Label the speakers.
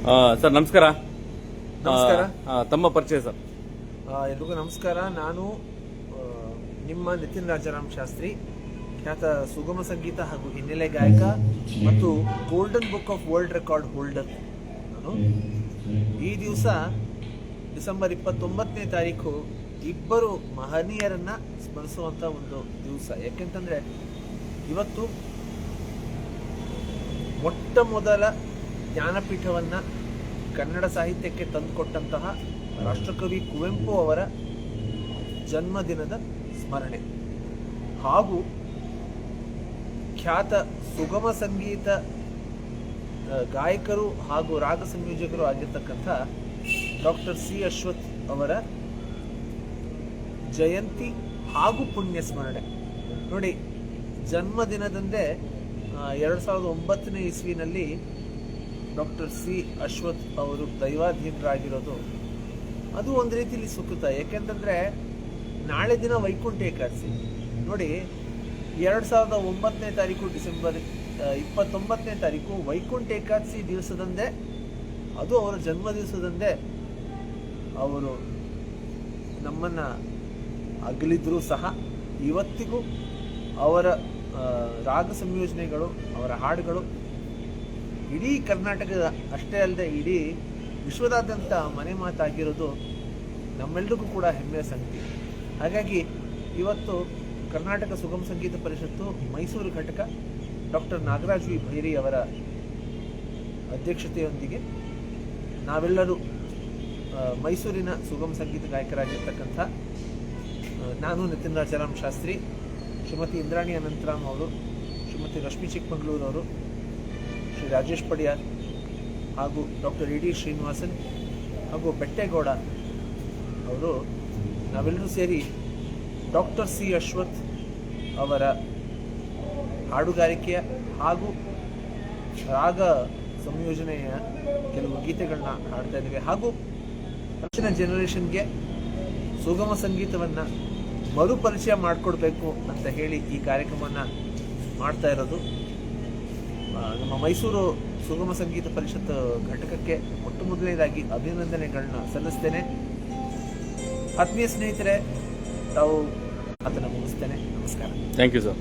Speaker 1: Sir ನಮಸ್ಕಾರ.
Speaker 2: ನಮಸ್ಕಾರ.
Speaker 1: ತಮ್ಮ ಪರಿಚಯ ಸರ್?
Speaker 2: ಎಲ್ರಿಗೂ ನಮಸ್ಕಾರ. ನಾನು ನಿಮ್ಮ ನಿತಿನ್ ರಾಜಾರಾಮ್ ಶಾಸ್ತ್ರಿ, ಖ್ಯಾತ ಸುಗಮ ಸಂಗೀತ ಹಾಗೂ ಹಿನ್ನೆಲೆ ಗಾಯಕ ಮತ್ತು golden book of world record holder. ನಾನು ಈ ದಿವಸ ಡಿಸೆಂಬರ್ 29ನೇ ತಾರೀಕು ಇಬ್ಬರು ಮಹನೀಯರನ್ನ ಸ್ಮರಿಸುವಂತ ಒಂದು ದಿವಸ. ಯಾಕೆಂತಂದ್ರೆ ಇವತ್ತು ಮೊಟ್ಟ ಮೊದಲ ಜ್ಞಾನಪೀಠವನ್ನ ಕನ್ನಡ ಸಾಹಿತ್ಯಕ್ಕೆ ತಂದುಕೊಟ್ಟಂತಹ ರಾಷ್ಟ್ರಕವಿ ಕುವೆಂಪು ಅವರ ಜನ್ಮದಿನದ ಸ್ಮರಣೆ ಹಾಗೂ ಖ್ಯಾತ ಸುಗಮ ಸಂಗೀತ ಗಾಯಕರು ಹಾಗೂ ರಾಗ ಸಂಯೋಜಕರು ಆಗಿರ್ತಕ್ಕಂಥ ಡಾಕ್ಟರ್ ಸಿ ಅಶ್ವಥ್ ಅವರ ಜಯಂತಿ ಹಾಗೂ ಪುಣ್ಯ ಸ್ಮರಣೆ. ನೋಡಿ, ಜನ್ಮದಿನದಂದೇ 2009ನೇ ಇಸ್ವಿನಲ್ಲಿ ಡಾಕ್ಟರ್ ಸಿ ಅಶ್ವಥ್ ಅವರು ದೈವಾಧೀನರಾಗಿರೋದು ಅದು ಒಂದು ರೀತಿಯಲ್ಲಿ ಸುಕೃತ. ಯಾಕೆಂತಂದ್ರೆ ನಾಳೆ ದಿನ ವೈಕುಂಠ ಏಕಾದಶಿ. ನೋಡಿ, 2009ನೇ ತಾರೀಕು ಡಿಸೆಂಬರ್ 29ನೇ ತಾರೀಕು ವೈಕುಂಠ ಏಕಾದಶಿ ದಿವಸದಂದೇ, ಅದು ಅವರ ಜನ್ಮ ದಿವಸದಂದೇ ಅವರು ನಮ್ಮನ್ನ ಅಗಲಿದ್ರು ಸಹ ಇವತ್ತಿಗೂ ಅವರ ರಾಗ ಸಂಯೋಜನೆಗಳು, ಅವರ ಹಾಡುಗಳು ಇಡೀ ಕರ್ನಾಟಕದ ಅಷ್ಟೇ ಅಲ್ಲದೆ ಇಡೀ ವಿಶ್ವದಾದ್ಯಂತ ಮನೆ ಮಾತಾಗಿರೋದು ನಮ್ಮೆಲ್ಲರಿಗೂ ಕೂಡ ಹೆಮ್ಮೆಯ ಸಂಗತಿ. ಹಾಗಾಗಿ ಇವತ್ತು ಕರ್ನಾಟಕ ಸುಗಮ ಸಂಗೀತ ಪರಿಷತ್ತು ಮೈಸೂರು ಘಟಕ ಡಾಕ್ಟರ್ ನಾಗರಾಜ್ ವಿ ಭೈರಿ ಅವರ ಅಧ್ಯಕ್ಷತೆಯೊಂದಿಗೆ ನಾವೆಲ್ಲರೂ ಮೈಸೂರಿನ ಸುಗಮ ಸಂಗೀತ ಗಾಯಕರಾಗಿರ್ತಕ್ಕಂಥ ನಾನು ನಿತಿನ್ ರಾಜಾರಾಮ್ ಶಾಸ್ತ್ರಿ, ಶ್ರೀಮತಿ ಇಂದ್ರಾಣಿ ಅನಂತರಾಮ್ ಅವರು, ಶ್ರೀಮತಿ ರಶ್ಮಿ ಚಿಕ್ಕಮಗಳೂರು ಅವರು, ಶ್ರೀ ರಾಜೇಶ್ ಪಡಿಯಾರ್ ಹಾಗೂ ಡಾಕ್ಟರ್ ಇ ಡಿ ಶ್ರೀನಿವಾಸನ್ ಹಾಗೂ ಬೆಟ್ಟೇಗೌಡ ಅವರು ನಾವೆಲ್ಲರೂ ಸೇರಿ ಡಾಕ್ಟರ್ ಸಿ ಅಶ್ವಥ್ ಅವರ ಹಾಡುಗಾರಿಕೆಯ ಹಾಗೂ ರಾಗ ಸಂಯೋಜನೆಯ ಕೆಲವು ಗೀತೆಗಳನ್ನ ಹಾಡ್ತಾ ಇದ್ದೇವೆ ಹಾಗೂ ಹೆಚ್ಚಿನ ಜನರೇಷನ್ಗೆ ಸುಗಮ ಸಂಗೀತವನ್ನು ಮರುಪರಿಚಯ ಮಾಡಿಕೊಡ್ಬೇಕು ಅಂತ ಹೇಳಿ ಈ ಕಾರ್ಯಕ್ರಮವನ್ನು ಮಾಡ್ತಾ ಇರೋದು. ನಮ್ಮ ಮೈಸೂರು ಸುಗಮ ಸಂಗೀತ ಪರಿಷತ್ ಘಟಕಕ್ಕೆ ಮೊಟ್ಟ ಮೊದಲನೇದಾಗಿ ಅಭಿನಂದನೆಗಳನ್ನ ಸಲ್ಲಿಸ್ತೇನೆ. ಆತ್ಮೀಯ ಸ್ನೇಹಿತರೆ, ತಾವು ಅದನ್ನು ಮುಗಿಸ್ತೇನೆ. ನಮಸ್ಕಾರ.
Speaker 1: Thank you sir.